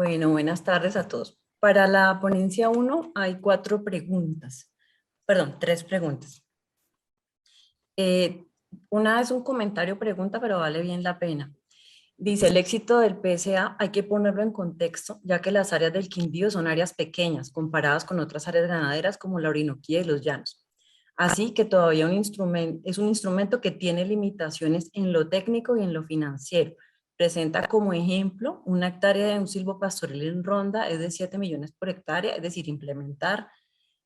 Bueno, buenas tardes a todos. Para la ponencia uno hay tres preguntas. Eh, una es un comentario pregunta, pero vale bien la pena. Dice, el éxito del PSA hay que ponerlo en contexto, ya que las áreas del Quindío son áreas pequeñas comparadas con otras áreas ganaderas como la Orinoquía y los Llanos. Así que todavía es un instrumento que tiene limitaciones en lo técnico y en lo financiero. Presenta como ejemplo una hectárea de un silvopastoril en ronda es de 7 millones por hectárea, es decir, implementar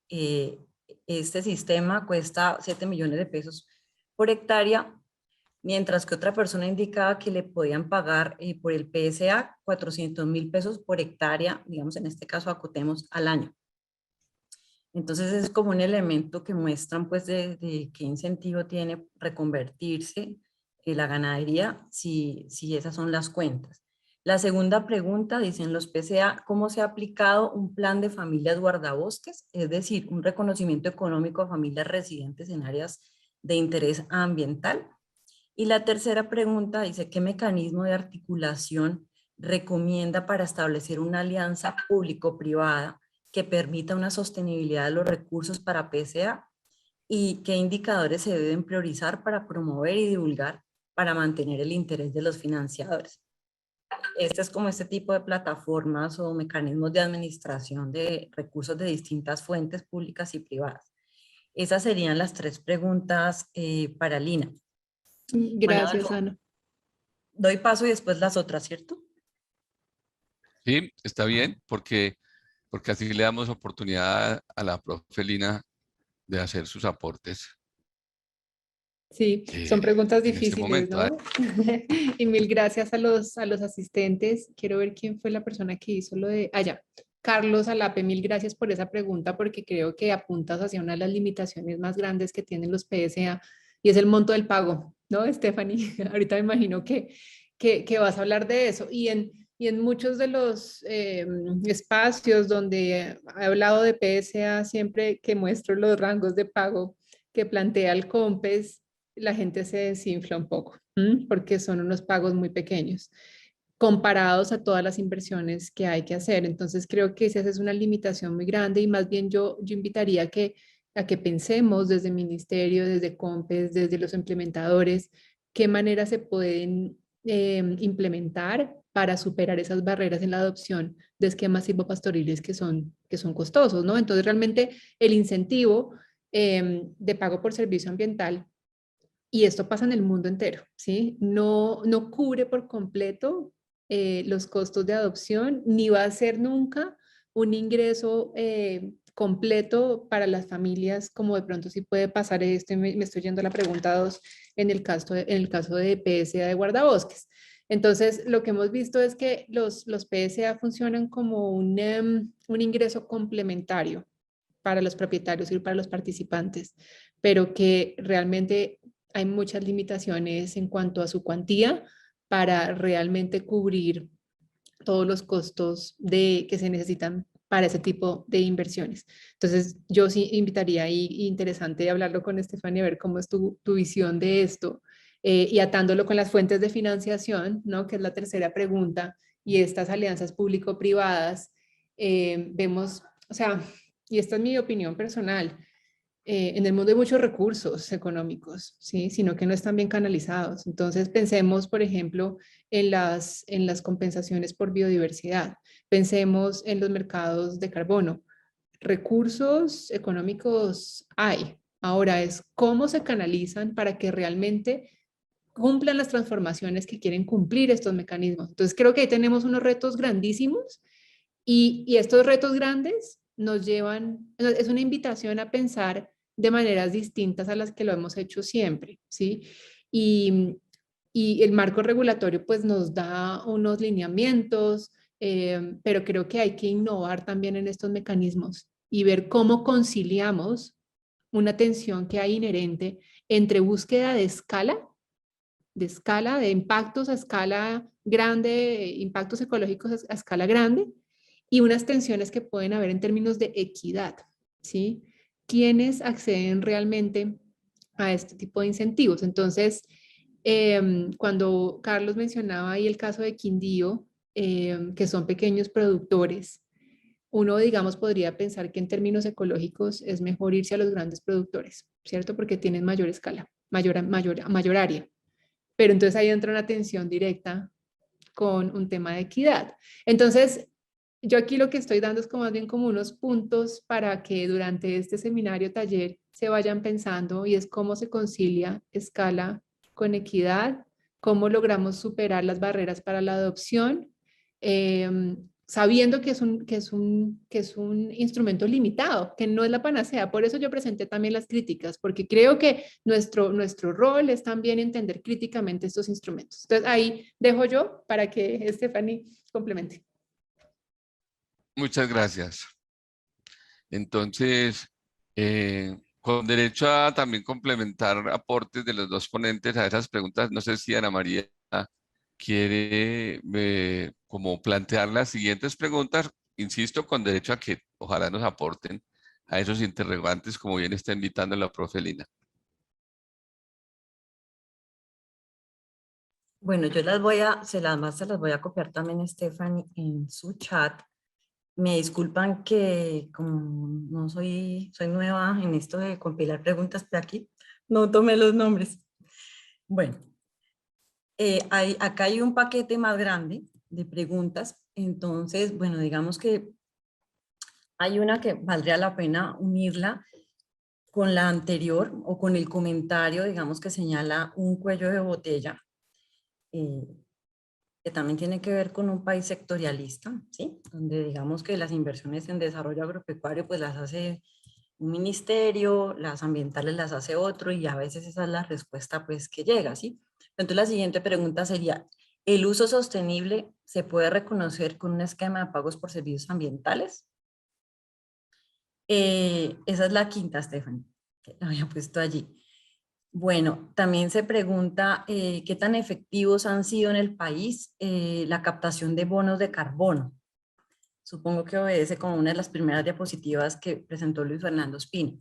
eh, este sistema cuesta 7 millones de pesos por hectárea, mientras que otra persona indicaba que le podían pagar por el PSA 400.000 pesos por hectárea, digamos en este caso acotemos al año. Entonces es como un elemento que muestran pues de qué incentivo tiene reconvertirse la ganadería si esas son las cuentas. La segunda pregunta, dicen los PCA, ¿cómo se ha aplicado un plan de familias guardabosques? Es decir, un reconocimiento económico a familias residentes en áreas de interés ambiental. Y la tercera pregunta dice, ¿qué mecanismo de articulación recomienda para establecer una alianza público-privada que permita una sostenibilidad de los recursos para PSA y qué indicadores se deben priorizar para promover y divulgar para mantener el interés de los financiadores? Este es como este tipo de plataformas o mecanismos de administración de recursos de distintas fuentes públicas y privadas. Esas serían las tres preguntas para Lina. Bueno, Gracias, Adolfo, Ana. doy paso y después las otras, ¿cierto? Sí, está bien, porque así le damos oportunidad a la profe Lina de hacer sus aportes Sí, son preguntas en este difíciles, momento. ¿no? Y mil gracias a los asistentes. Quiero ver quién fue la persona que hizo lo de... ya. Carlos Alape, mil gracias por esa pregunta porque creo que apuntas hacia una de las limitaciones más grandes que tienen los PSA y es el monto del pago, ¿no, Stephanie? Ahorita me imagino que vas a hablar de eso. Y en muchos de los espacios donde he hablado de PSA, siempre que muestro los rangos de pago que plantea el COMPES, la gente se desinfla un poco, porque son unos pagos muy pequeños comparados a todas las inversiones que hay que hacer. Entonces creo que esa es una limitación muy grande y más bien yo invitaría a que pensemos desde el ministerio, desde COMPES, desde los implementadores, qué maneras se pueden implementar para superar esas barreras en la adopción de esquemas silvopastoriles que son costosos, ¿no? Entonces realmente el incentivo de pago por servicio ambiental, y esto pasa en el mundo entero, ¿sí? No cubre por completo los costos de adopción, ni va a ser nunca un ingreso completo para las familias, como de pronto sí puede pasar esto, y me estoy yendo a la pregunta 2 en el caso de PSA de guardabosques. Entonces, lo que hemos visto es que los PSA funcionan como un ingreso complementario para los propietarios y para los participantes, pero que realmente hay muchas limitaciones en cuanto a su cuantía para realmente cubrir todos los costos que se necesitan para ese tipo de inversiones. Entonces, yo sí invitaría y interesante hablarlo con Estefania, a ver cómo es tu visión de esto y atándolo con las fuentes de financiación, ¿no? Que es la tercera pregunta, y estas alianzas público-privadas, vemos, o sea, y esta es mi opinión personal, en el mundo hay muchos recursos económicos, ¿sí? Sino que no están bien canalizados. Entonces pensemos, por ejemplo, en las compensaciones por biodiversidad. Pensemos en los mercados de carbono. Recursos económicos hay. Ahora es cómo se canalizan para que realmente cumplan las transformaciones que quieren cumplir estos mecanismos. Entonces creo que ahí tenemos unos retos grandísimos y estos retos grandes nos llevan, es una invitación a pensar de maneras distintas a las que lo hemos hecho siempre, ¿sí? Y, y el marco regulatorio pues nos da unos lineamientos, pero creo que hay que innovar también en estos mecanismos y ver cómo conciliamos una tensión que hay inherente entre búsqueda de impactos a escala grande, impactos ecológicos a escala grande, y unas tensiones que pueden haber en términos de equidad, ¿sí? ¿Quiénes acceden realmente a este tipo de incentivos? Entonces, cuando Carlos mencionaba ahí el caso de Quindío, que son pequeños productores. Uno, digamos, podría pensar que en términos ecológicos es mejor irse a los grandes productores, ¿cierto? Porque tienen mayor escala, mayor área. Pero entonces ahí entra una tensión directa con un tema de equidad. Entonces, yo aquí lo que estoy dando es como más bien como unos puntos para que durante este seminario taller se vayan pensando y es cómo se concilia escala con equidad, cómo logramos superar las barreras para la adopción, sabiendo que es un instrumento limitado, que no es la panacea. Por eso yo presenté también las críticas, porque creo que nuestro rol es también entender críticamente estos instrumentos. Entonces ahí dejo yo para que Stephanie complemente. Muchas gracias. Entonces, con derecho a también complementar aportes de los dos ponentes a esas preguntas, no sé si Ana María quiere como plantear las siguientes preguntas, insisto, con derecho a que ojalá nos aporten a esos interrogantes, como bien está invitando la profe Lina. Bueno, se las voy a copiar también a Stephanie en su chat. Me disculpan que como no soy nueva en esto de compilar preguntas por aquí, no tomé los nombres. Bueno, acá hay un paquete más grande de preguntas, entonces, bueno, digamos que hay una que valdría la pena unirla con la anterior o con el comentario, digamos, que señala un cuello de botella, eh, que también tiene que ver con un país sectorialista, ¿sí? Donde digamos que las inversiones en desarrollo agropecuario pues las hace un ministerio, las ambientales las hace otro y a veces esa es la respuesta pues que llega, ¿sí? Entonces la siguiente pregunta sería, ¿el uso sostenible se puede reconocer con un esquema de pagos por servicios ambientales? Esa es la quinta, Stephanie, que la había puesto allí. Bueno, también se pregunta qué tan efectivos han sido en el país la captación de bonos de carbono. Supongo que obedece como una de las primeras diapositivas que presentó Luis Fernando Espino.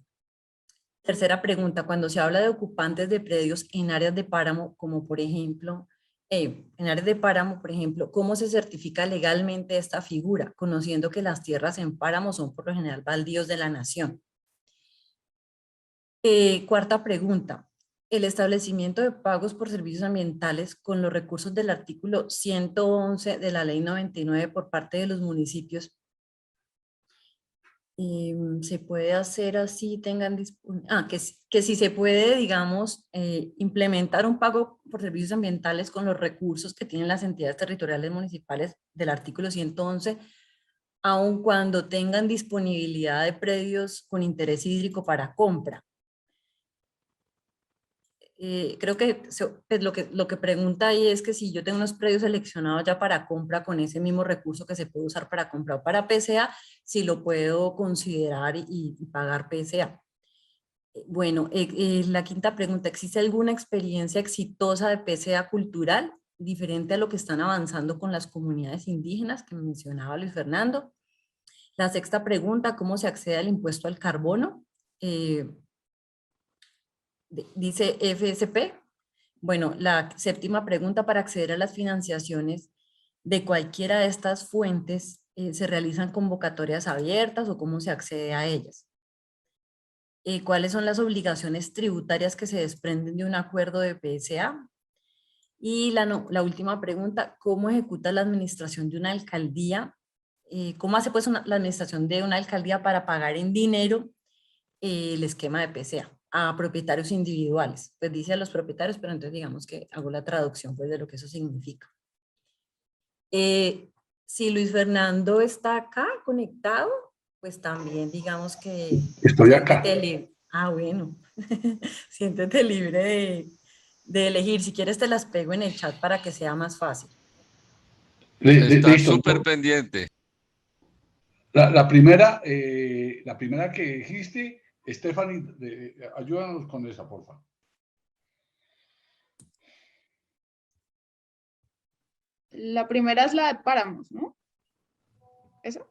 Tercera pregunta, cuando se habla de ocupantes de predios en áreas de páramo, como por ejemplo, en áreas de páramo, por ejemplo, ¿cómo se certifica legalmente esta figura, conociendo que las tierras en páramo son por lo general baldíos de la nación? Cuarta pregunta, el establecimiento de pagos por servicios ambientales con los recursos del artículo 111 de la ley 99 por parte de los municipios, se puede hacer así, que si se puede, digamos, implementar un pago por servicios ambientales con los recursos que tienen las entidades territoriales municipales del artículo 111, aun cuando tengan disponibilidad de predios con interés hídrico para compra. Creo que pues lo que pregunta ahí es que si yo tengo unos predios seleccionados ya para compra con ese mismo recurso que se puede usar para compra o para PCA, si lo puedo considerar y pagar PCA. Bueno, la quinta pregunta, ¿existe alguna experiencia exitosa de PCA cultural diferente a lo que están avanzando con las comunidades indígenas que mencionaba Luis Fernando? La sexta pregunta, ¿cómo se accede al impuesto al carbono? Dice FSP. Bueno, la séptima pregunta, para acceder a las financiaciones de cualquiera de estas fuentes, ¿se realizan convocatorias abiertas o cómo se accede a ellas? ¿Cuáles son las obligaciones tributarias que se desprenden de un acuerdo de PSA? Y la última pregunta, ¿cómo ejecuta la administración de una alcaldía? ¿Cómo hace pues la administración de una alcaldía para pagar en dinero el esquema de PCA a propietarios individuales? Pues dice a los propietarios, pero entonces digamos que hago la traducción pues de lo que eso significa. Si Luis Fernando está acá conectado, pues también digamos que Estoy acá. siéntete libre. Ah, bueno, siéntete libre de elegir. Si quieres te las pego en el chat para que sea más fácil. Está Listo. súper pendiente. La primera que dijiste, Stephanie, ayúdanos con esa, por favor. La primera es la de páramos, ¿no? ¿Eso?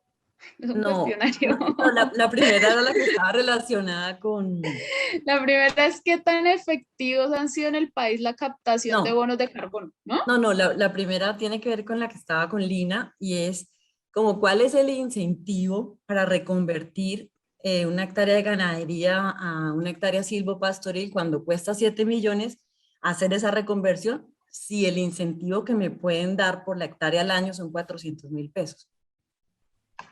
Es un No, cuestionario. no, la primera era la que estaba relacionada con... La primera es qué tan efectivos han sido en el país la captación de No, bonos de carbono, ¿no? no, la primera tiene que ver con la que estaba con Lina y es como cuál es el incentivo para reconvertir una hectárea de ganadería a una hectárea silvopastoril cuando cuesta 7 millones hacer esa reconversión, si el incentivo que me pueden dar por la hectárea al año son 400.000 pesos.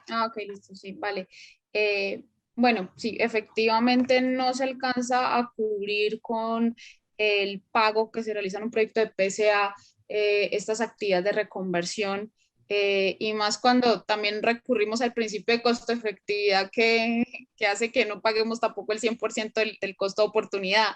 Ah, ok, listo, sí, vale. Bueno, sí, efectivamente no se alcanza a cubrir con el pago que se realiza en un proyecto de PCA estas actividades de reconversión y más cuando también recurrimos al principio de costo-efectividad que hace que no paguemos tampoco el 100% del costo de oportunidad.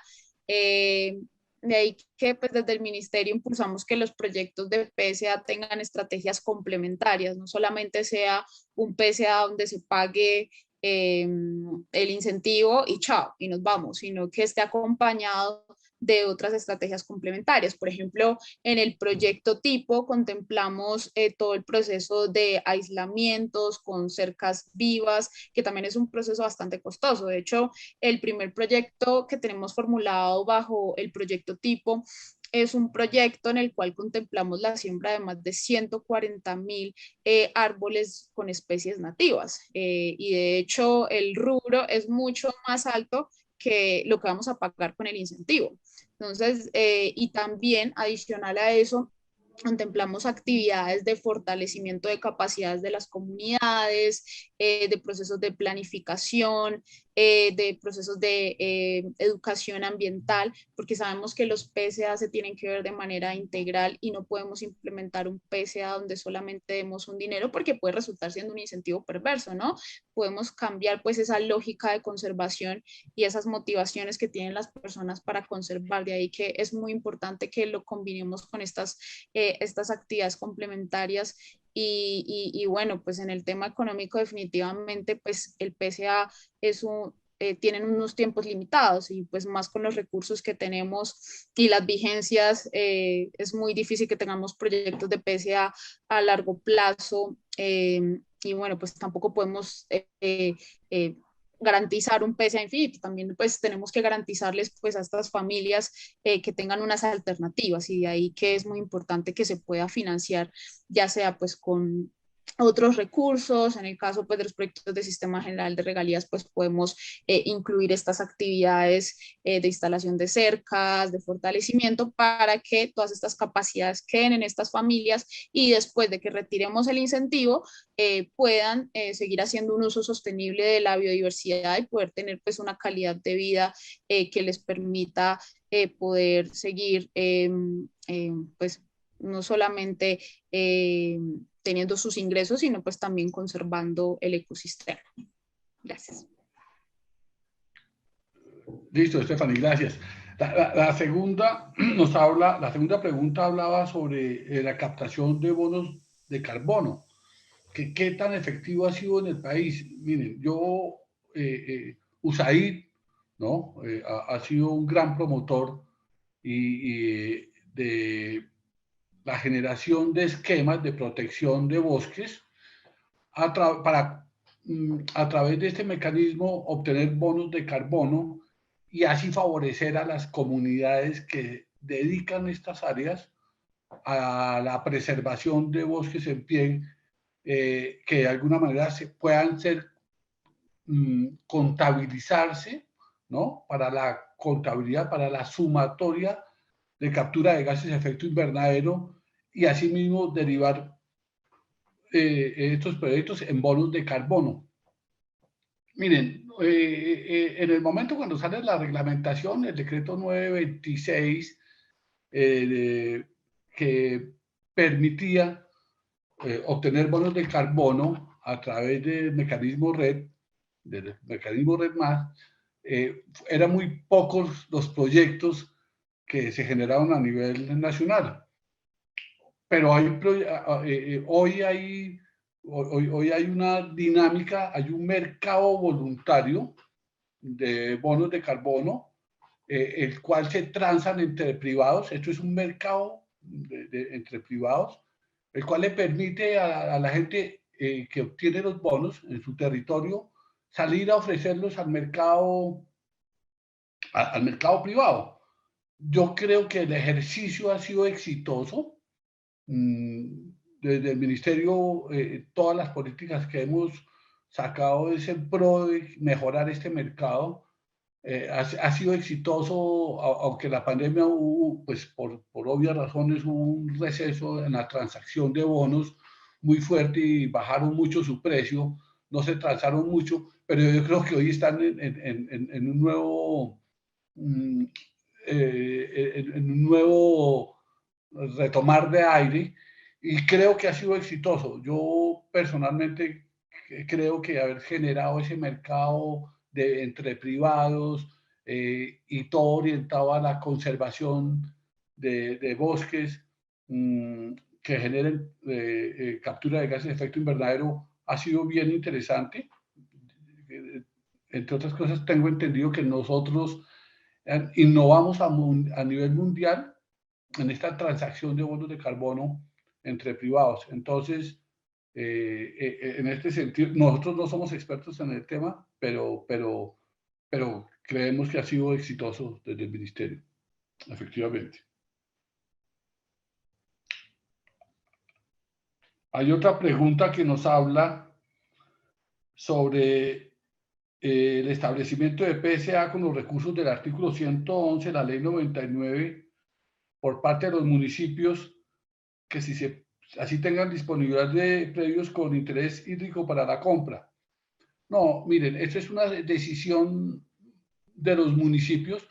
De ahí que pues, desde el ministerio impulsamos que los proyectos de PCA tengan estrategias complementarias, no solamente sea un PCA donde se pague el incentivo y chao, y nos vamos, sino que esté acompañado de otras estrategias complementarias. Por ejemplo, en el proyecto tipo contemplamos todo el proceso de aislamientos con cercas vivas, que también es un proceso bastante costoso. De hecho, el primer proyecto que tenemos formulado bajo el proyecto tipo es un proyecto en el cual contemplamos la siembra de más de 140.000 árboles con especies nativas. Y de hecho, el rubro es mucho más alto que lo que vamos a pagar con el incentivo. Entonces, y también adicional a eso, contemplamos actividades de fortalecimiento de capacidades de las comunidades, de procesos de planificación, de procesos de educación ambiental, porque sabemos que los PCA se tienen que ver de manera integral y no podemos implementar un PCA donde solamente demos un dinero porque puede resultar siendo un incentivo perverso, ¿no? Podemos cambiar pues esa lógica de conservación y esas motivaciones que tienen las personas para conservar. De ahí que es muy importante que lo combinemos con estas actividades complementarias y bueno, pues en el tema económico definitivamente pues el PCA tienen unos tiempos limitados y pues más con los recursos que tenemos y las vigencias es muy difícil que tengamos proyectos de PCA a largo plazo y bueno, pues tampoco podemos garantizar un PCA infinito, también pues tenemos que garantizarles pues a estas familias que tengan unas alternativas y de ahí que es muy importante que se pueda financiar ya sea pues con otros recursos, en el caso pues de los proyectos de Sistema General de Regalías pues podemos incluir estas actividades de instalación de cercas, de fortalecimiento para que todas estas capacidades queden en estas familias y después de que retiremos el incentivo puedan seguir haciendo un uso sostenible de la biodiversidad y poder tener pues una calidad de vida que les permita poder seguir pues no solamente teniendo sus ingresos, sino pues también conservando el ecosistema. Gracias. Listo, Stephanie, gracias. La segunda pregunta hablaba sobre la captación de bonos de carbono. ¿Qué tan efectivo ha sido en el país? Miren, USAID, ¿no? Ha sido un gran promotor de la generación de esquemas de protección de bosques para a través de este mecanismo obtener bonos de carbono y así favorecer a las comunidades que dedican estas áreas a la preservación de bosques en pie, que de alguna manera puedan contabilizarse, ¿no? Para la contabilidad, para la sumatoria de captura de gases de efecto invernadero y asimismo derivar estos proyectos en bonos de carbono. Miren, en el momento cuando sale la reglamentación, el decreto 926, que permitía obtener bonos de carbono a través del mecanismo red más, eran muy pocos los proyectos que se generaron a nivel nacional. Pero hoy hay una dinámica, hay un mercado voluntario de bonos de carbono, el cual se transan entre privados. Esto es un mercado entre privados, el cual le permite a la gente que obtiene los bonos en su territorio, salir a ofrecerlos al mercado privado. Yo creo que el ejercicio ha sido exitoso. Desde el ministerio, todas las políticas que hemos sacado es en pro de mejorar este mercado. Ha sido exitoso, aunque la pandemia hubo, pues por obvias razones, hubo un receso en la transacción de bonos muy fuerte y bajaron mucho su precio, no se transaron mucho, pero yo creo que hoy están en un nuevo, en un nuevo retomar de aire, y creo que ha sido exitoso. Yo personalmente creo que haber generado ese mercado entre privados y todo orientado a la conservación de bosques que generen captura de gases de efecto invernadero ha sido bien interesante. Entre otras cosas, tengo entendido que nosotros innovamos a nivel mundial en esta transacción de bonos de carbono entre privados. Entonces, en este sentido, nosotros no somos expertos en el tema, pero creemos que ha sido exitoso desde el ministerio, efectivamente. Hay otra pregunta que nos habla sobre el establecimiento de PSA con los recursos del artículo 111 de la ley 99 por parte de los municipios, que si así tengan disponibilidad de predios con interés hídrico para la compra. No, miren, esta es una decisión de los municipios.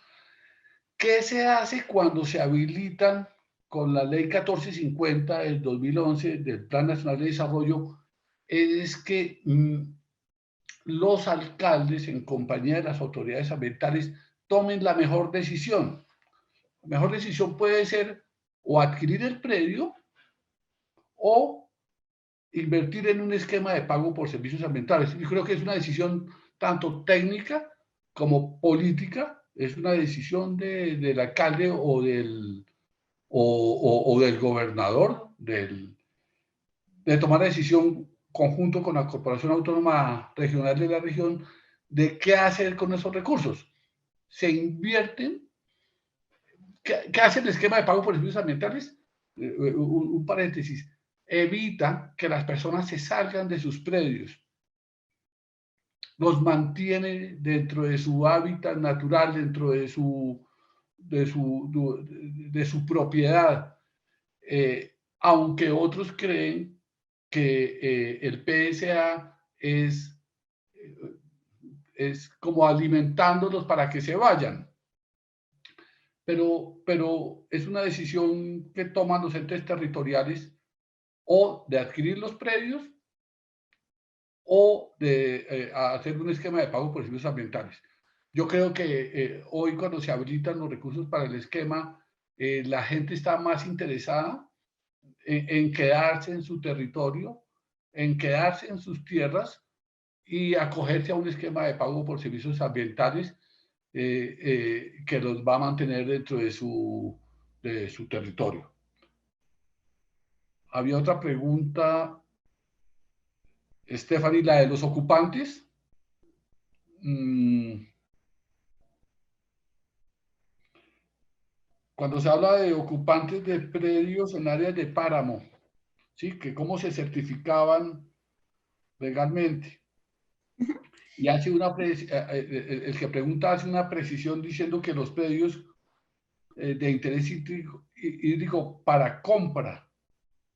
¿Qué se hace cuando se habilitan con la ley 1450 del 2011 del Plan Nacional de Desarrollo? Es que los alcaldes, en compañía de las autoridades ambientales, tomen la mejor decisión. La mejor decisión puede ser o adquirir el predio o invertir en un esquema de pago por servicios ambientales. Yo creo que es una decisión tanto técnica como política, es una decisión del alcalde o del gobernador de tomar la decisión conjunto con la Corporación Autónoma Regional de la región de qué hacer con esos recursos. Se invierten. ¿Qué hace el esquema de pago por servicios ambientales? Un paréntesis. Evita que las personas se salgan de sus predios. Los mantiene dentro de su hábitat natural, dentro de su propiedad. Aunque otros creen que el PSA es como alimentándolos para que se vayan. Pero es una decisión que toman los entes territoriales o de adquirir los predios o de hacer un esquema de pago por servicios ambientales. Yo creo que hoy, cuando se habilitan los recursos para el esquema, la gente está más interesada en quedarse en su territorio, en quedarse en sus tierras y acogerse a un esquema de pago por servicios ambientales que los va a mantener dentro de su territorio. Había otra pregunta, Stephanie, la de los ocupantes. Cuando se habla de ocupantes de predios en áreas de páramo, ¿sí? Que cómo se certificaban legalmente. Y hace el que pregunta hace una precisión diciendo que los predios de interés hídrico para compra,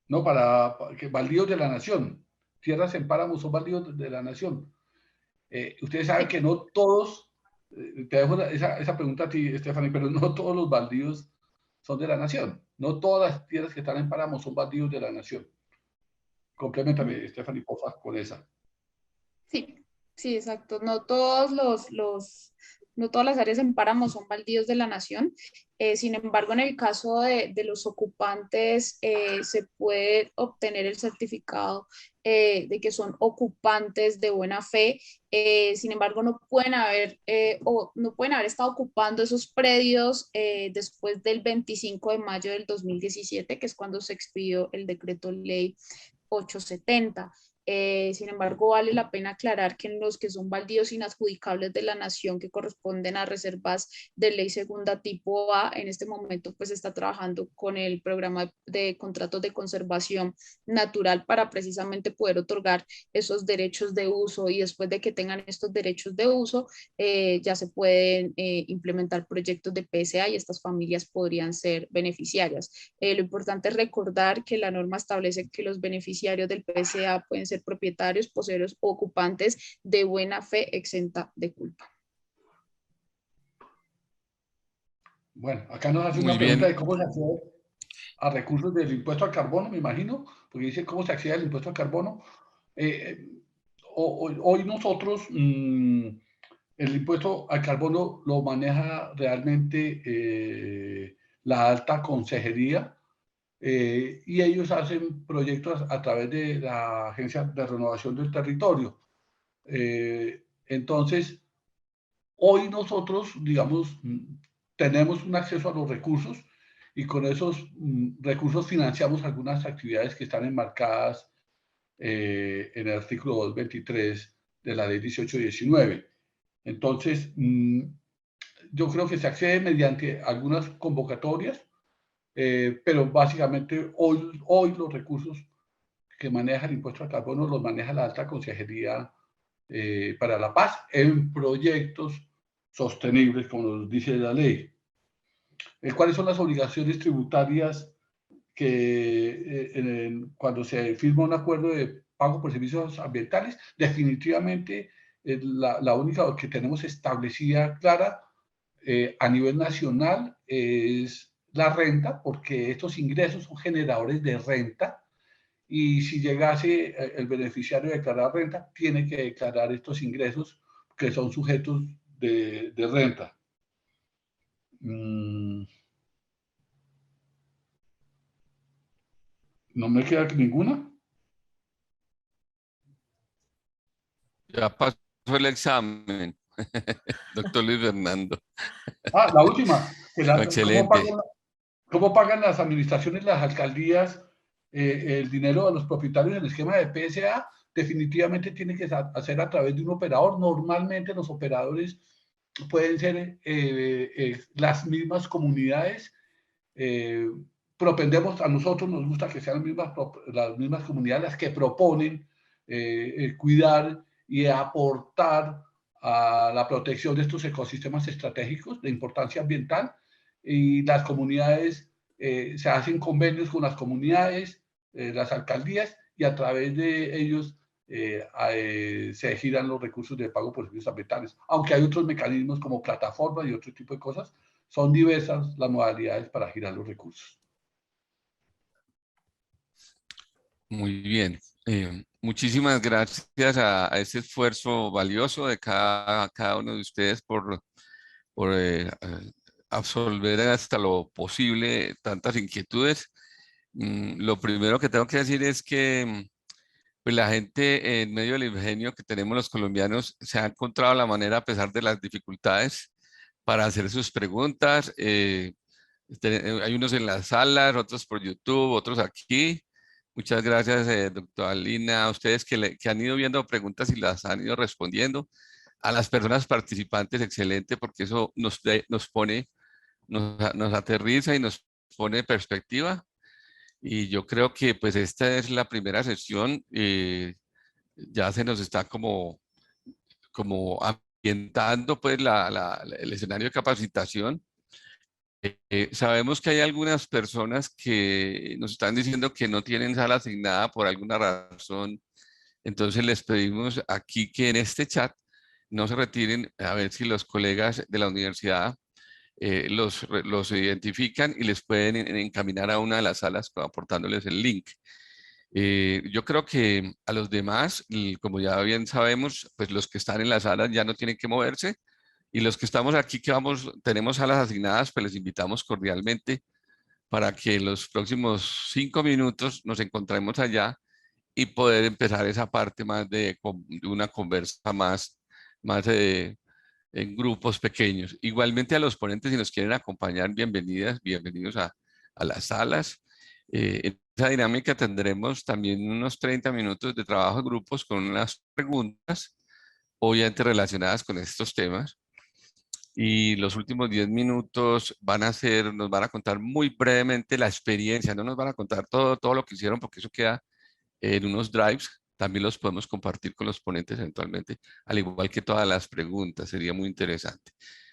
no para que baldíos de la nación, tierras en páramo son baldíos de la nación. Ustedes saben que no todos, te dejo esa pregunta a ti, Stephanie, pero no todos los baldíos son de la nación. No todas las tierras que están en páramo son baldíos de la nación. Complementame, Stephanie, por favor, con esa. Sí, sí, exacto. No todas las áreas en páramo son baldíos de la nación. Sin embargo, en el caso de los ocupantes, se puede obtener el certificado de que son ocupantes de buena fe. Sin embargo, no pueden haber estado ocupando esos predios después del 25 de mayo del 2017, que es cuando se expidió el decreto ley 870. Sin embargo, vale la pena aclarar que en los que son baldíos inadjudicables de la nación que corresponden a reservas de ley segunda tipo A, en este momento pues está trabajando con el programa de contratos de conservación natural para precisamente poder otorgar esos derechos de uso, y después de que tengan estos derechos de uso, ya se pueden implementar proyectos de PSA y estas familias podrían ser beneficiarias. Lo importante es recordar que la norma establece que los beneficiarios del PSA pueden ser propietarios, poseedores o ocupantes de buena fe exenta de culpa. Bueno, acá nos hace Muy una pregunta bien. de cómo se accede a recursos del impuesto al carbono, me imagino, porque dice cómo se accede al impuesto al carbono. Hoy nosotros el impuesto al carbono lo maneja realmente la alta consejería, y ellos hacen proyectos a través de la Agencia de Renovación del Territorio. Entonces, hoy nosotros, digamos, tenemos un acceso a los recursos y con esos recursos financiamos algunas actividades que están enmarcadas en el artículo 223 de la ley 1819. Entonces, yo creo que se accede mediante algunas convocatorias, pero básicamente hoy los recursos que maneja el impuesto al carbono los maneja la Alta Consejería para la Paz en proyectos sostenibles, como nos dice la ley. ¿Cuáles son las obligaciones tributarias que cuando se firma un acuerdo de pago por servicios ambientales? Definitivamente la única que tenemos establecida clara a nivel nacional es la renta, porque estos ingresos son generadores de renta, y si llegase el beneficiario a declarar renta, tiene que declarar estos ingresos que son sujetos de renta. ¿No me queda ninguna? Ya pasó el examen, doctor Luis Fernando. La última. Excelente. ¿Cómo pagan las administraciones, las alcaldías, el dinero a los propietarios en el esquema de PSA? Definitivamente tiene que hacer a través de un operador. Normalmente los operadores pueden ser las mismas comunidades. Propendemos, a nosotros nos gusta que sean las mismas comunidades las que proponen cuidar y aportar a la protección de estos ecosistemas estratégicos de importancia ambiental, y las comunidades se hacen convenios con las comunidades, las alcaldías, y a través de ellos se giran los recursos de pago por servicios ambientales, aunque hay otros mecanismos como plataformas y otro tipo de cosas. Son diversas las modalidades para girar los recursos. Muy bien. Muchísimas gracias a ese esfuerzo valioso de cada uno de ustedes por absolver hasta lo posible tantas inquietudes. Lo primero que tengo que decir es que pues la gente en medio del ingenio que tenemos los colombianos se ha encontrado la manera, a pesar de las dificultades, para hacer sus preguntas. Hay unos en las salas, otros por YouTube, otros aquí. Muchas gracias, doctora Lina, a ustedes que han ido viendo preguntas y las han ido respondiendo. A las personas participantes, excelente, porque eso nos pone, nos aterriza y nos pone en perspectiva. Y yo creo que pues esta es la primera sesión. Ya se nos está como ambientando pues el escenario de capacitación. Sabemos que hay algunas personas que nos están diciendo que no tienen sala asignada por alguna razón. Entonces les pedimos aquí que en este chat no se retiren, a ver si los colegas de la universidad los identifican y les pueden encaminar a una de las salas aportándoles el link. Yo creo que a los demás, y como ya bien sabemos, pues los que están en las salas ya no tienen que moverse, y los que estamos aquí tenemos salas asignadas, pues les invitamos cordialmente para que en los próximos 5 minutos nos encontremos allá y poder empezar esa parte más de una conversa más en grupos pequeños. Igualmente a los ponentes, si nos quieren acompañar, bienvenidos a las salas. En esa dinámica tendremos también unos 30 minutos de trabajo de grupos con unas preguntas, obviamente relacionadas con estos temas. Y los últimos 10 minutos nos van a contar muy brevemente la experiencia, no nos van a contar todo lo que hicieron porque eso queda en unos drives, también los podemos compartir con los ponentes eventualmente, al igual que todas las preguntas, sería muy interesante.